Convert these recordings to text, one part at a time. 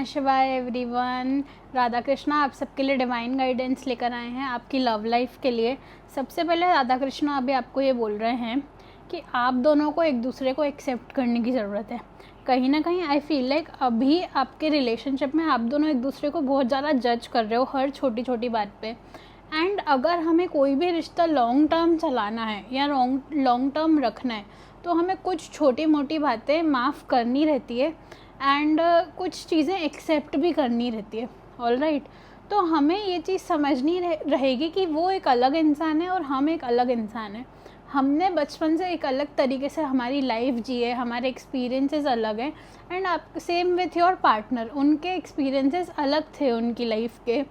शिवाय एवरीवन। राधा कृष्णा आप सबके लिए डिवाइन गाइडेंस लेकर आए हैं आपकी लव लाइफ के लिए। सबसे पहले राधा कृष्णा अभी आपको ये बोल रहे हैं कि आप दोनों को एक दूसरे को एक्सेप्ट करने की ज़रूरत है। कहीं ना कहीं आई फील लाइक अभी आपके रिलेशनशिप में आप दोनों एक दूसरे को बहुत ज़्यादा जज कर रहे हो हर छोटी छोटी बात पे। एंड अगर हमें कोई भी रिश्ता लॉन्ग टर्म चलाना है या लॉन्ग टर्म रखना है तो हमें कुछ छोटी मोटी बातें माफ़ करनी रहती है एंड कुछ चीज़ें एक्सेप्ट भी करनी रहती है। ऑल राइट, तो हमें ये चीज़ समझनी रहेगी कि वो एक अलग इंसान है और हम एक अलग इंसान है। हमने बचपन से एक अलग तरीके से हमारी लाइफ जी है, हमारे एक्सपीरियंसेस अलग हैं। एंड आप सेम विथ योर पार्टनर, उनके एक्सपीरियंसेस अलग थे उनकी लाइफ के।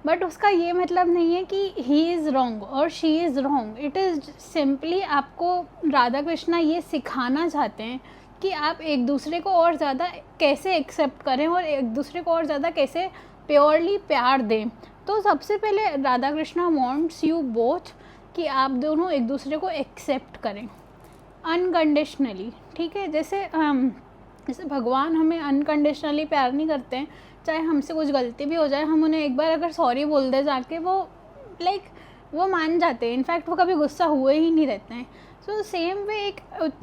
बट उसका ये मतलब नहीं है कि ही इज़ रॉन्ग और she is wrong. It is simply आपको राधा कृष्णा ये सिखाना चाहते हैं कि आप एक दूसरे को और ज़्यादा कैसे एक्सेप्ट करें और एक दूसरे को और ज़्यादा कैसे प्योरली प्यार दें। तो सबसे पहले Radha Krishna wants you both कि आप दोनों एक दूसरे को एक्सेप्ट करें अनकंडीशनली। ठीक है, जैसे भगवान हमें अनकंडीशनली प्यार नहीं करते हैं। चाहे हमसे कुछ गलती भी हो जाए, हम उन्हें एक बार अगर सॉरी बोल दे जाके, वो वो मान जाते हैं। इनफैक्ट वो कभी गुस्सा हुए ही नहीं रहते हैं। सो सेम वे एक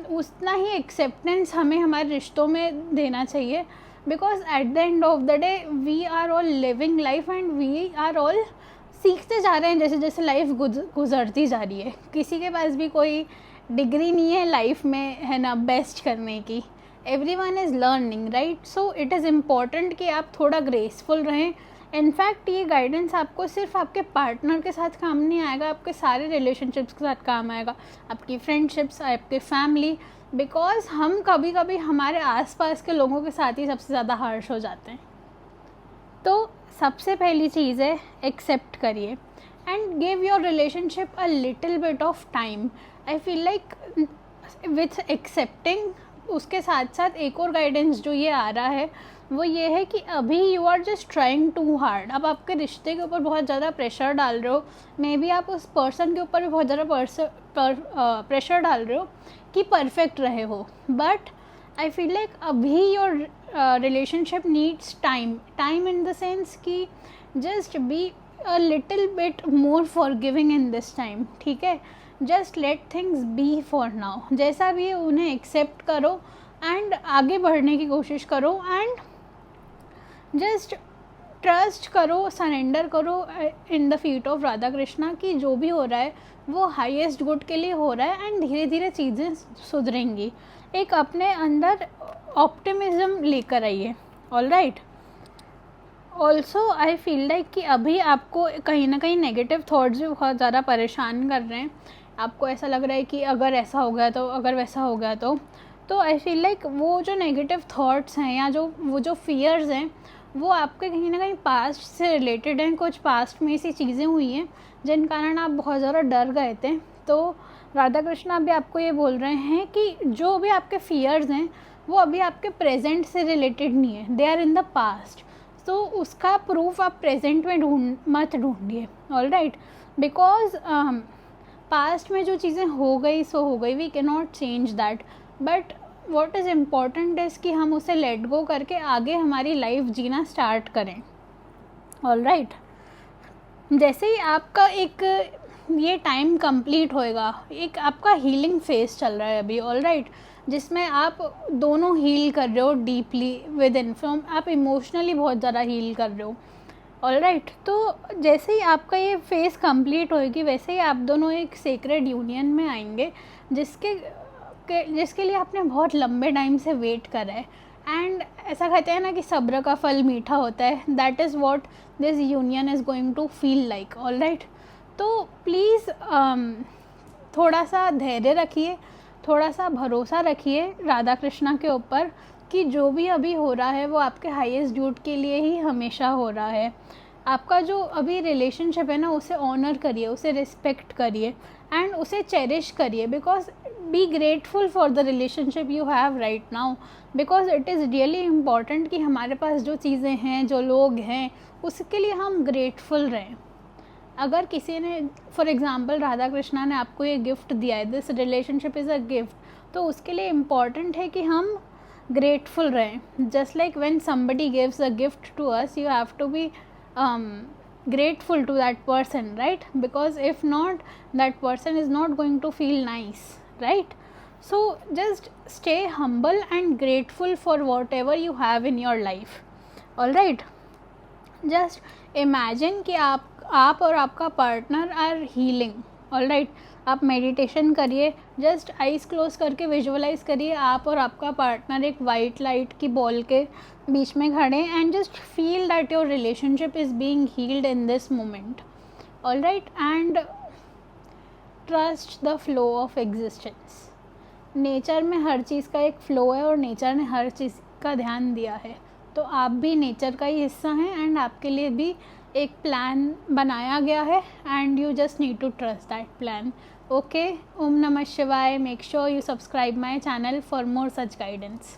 उतना ही एक्सेप्टेंस हमें हमारे रिश्तों में देना चाहिए। Because at the end of the day we are all living life and we are all सीखते जा रहे हैं जैसे जैसे लाइफ गुजरती जा रही है। किसी के पास भी कोई डिग्री नहीं है लाइफ में, है ना, बेस्ट करने की। Everyone is learning, right. So it is important कि आप थोड़ा ग्रेसफुल रहें। इनफैक्ट ये गाइडेंस आपको सिर्फ आपके पार्टनर के साथ काम नहीं आएगा, आपके सारे रिलेशनशिप्स के साथ काम आएगा, आपकी फ्रेंडशिप्स, आपके फैमिली। बिकॉज हम कभी कभी हमारे आसपास के लोगों के साथ ही सबसे ज़्यादा हार्श हो जाते हैं। तो सबसे पहली चीज़ है एक्सेप्ट करिए and give your relationship a little bit of time. I feel like with accepting, उसके साथ साथ एक और गाइडेंस जो ये आ रहा है वो ये है कि अभी you are just trying too hard. अब आपके रिश्ते के ऊपर बहुत ज़्यादा प्रेशर डाल रहे हो। मे बी आप उस पर्सन के ऊपर भी बहुत ज़्यादा प्रेशर डाल रहे हो कि परफेक्ट रहे हो। बट आई फील लाइक अभी your relationship needs time in the sense कि just be a little bit more forgiving in this time. ठीक है, just let things be for now. जैसा भी है उन्हें एक्सेप्ट करो एंड आगे बढ़ने की कोशिश करो एंड जस्ट ट्रस्ट करो, सरेंडर करो in the feet of Radha Krishna कि जो भी हो रहा है वो हाईएस्ट गुड के लिए हो रहा है एंड धीरे धीरे चीज़ें सुधरेंगी। एक अपने अंदर ऑप्टिमिज्म लेकर आइए। All right, also I feel like कि अभी आपको कहीं ना कहीं नेगेटिव थॉट्स भी बहुत ज़्यादा परेशान कर रहे हैं। आपको ऐसा लग रहा है कि अगर ऐसा हो गया तो, अगर वैसा हो गया तो आई फील लाइक वो जो नेगेटिव थॉट्स हैं या वो जो फियर्स हैं वो आपके कहीं ना कहीं पास्ट से रिलेटेड हैं। कुछ पास्ट में ऐसी चीज़ें हुई हैं जिन कारण आप बहुत ज़्यादा डर गए थे। तो राधा कृष्णा अभी आपको ये बोल रहे हैं कि जो भी आपके फियर्स हैं वो अभी आपके प्रेजेंट से रिलेटेड नहीं है, they are in the past. तो उसका प्रूफ आप प्रेजेंट में मत ढूंढिए। ऑल राइट, बिकॉज पास्ट में जो चीज़ें हो गई सो हो गई, we can not change that. But what is important is कि हम उसे लेट गो करके आगे हमारी लाइफ जीना स्टार्ट करें। ऑल राइट, जैसे ही आपका एक ये टाइम कंप्लीट होएगा, एक आपका हीलिंग फेज चल रहा है अभी। ऑल राइट, जिसमें आप दोनों हील कर रहे हो डीपली विद इन, फ्रॉम आप इमोशनली बहुत ज़्यादा हील कर रहे हो। ऑल राइट, तो जैसे ही आपका ये फेज़ कंप्लीट होएगी वैसे ही आप दोनों एक सेक्रेड यूनियन में आएंगे जिसके लिए आपने बहुत लंबे टाइम से वेट करा है। एंड ऐसा कहते हैं ना कि सब्र का फल मीठा होता है। That is what this union is going to feel like. All right, तो प्लीज़ थोड़ा सा धैर्य रखिए, थोड़ा सा भरोसा रखिए राधा कृष्णा के ऊपर कि जो भी अभी हो रहा है वो आपके हाईएस्ट ड्यूट के लिए ही हमेशा हो रहा है। आपका जो अभी रिलेशनशिप है ना, उसे ऑनर करिए, उसे रिस्पेक्ट करिए एंड उसे चेरिश करिए। Because be grateful for the relationship you have right now. Because it is really important कि हमारे पास जो चीज़ें हैं, जो लोग हैं, उसके लिए हम ग्रेटफुल रहें। अगर किसी ने, फॉर एग्ज़ाम्पल राधा कृष्णा ने आपको ये गिफ्ट दिया है, this relationship is a gift, तो उसके लिए इम्पॉर्टेंट है कि हम ग्रेटफुल रहें. Just like when somebody gives a gift to us, you have to be grateful to that person, right? Because if not, that person is not going to feel nice, right? So just stay humble and grateful for whatever you have in your life. All right, just imagine कि आप और आपका partner are healing. All right, आप meditation करिए, just eyes close करके visualise करिए आप और आपका पार्टनर एक वाइट लाइट की बॉल के बीच में खड़े, and just feel that your relationship is being heeled in this moment. All right, and trust the flow of existence. Nature में हर चीज़ का एक फ़्लो है और नेचर ने हर चीज़ का ध्यान दिया है, तो आप भी नेचर का ही हिस्सा हैं, एंड आपके लिए भी एक प्लान बनाया गया है, and you just need to trust that plan. Okay, ओम नमः शिवाय. Make sure you subscribe my channel for more such guidance.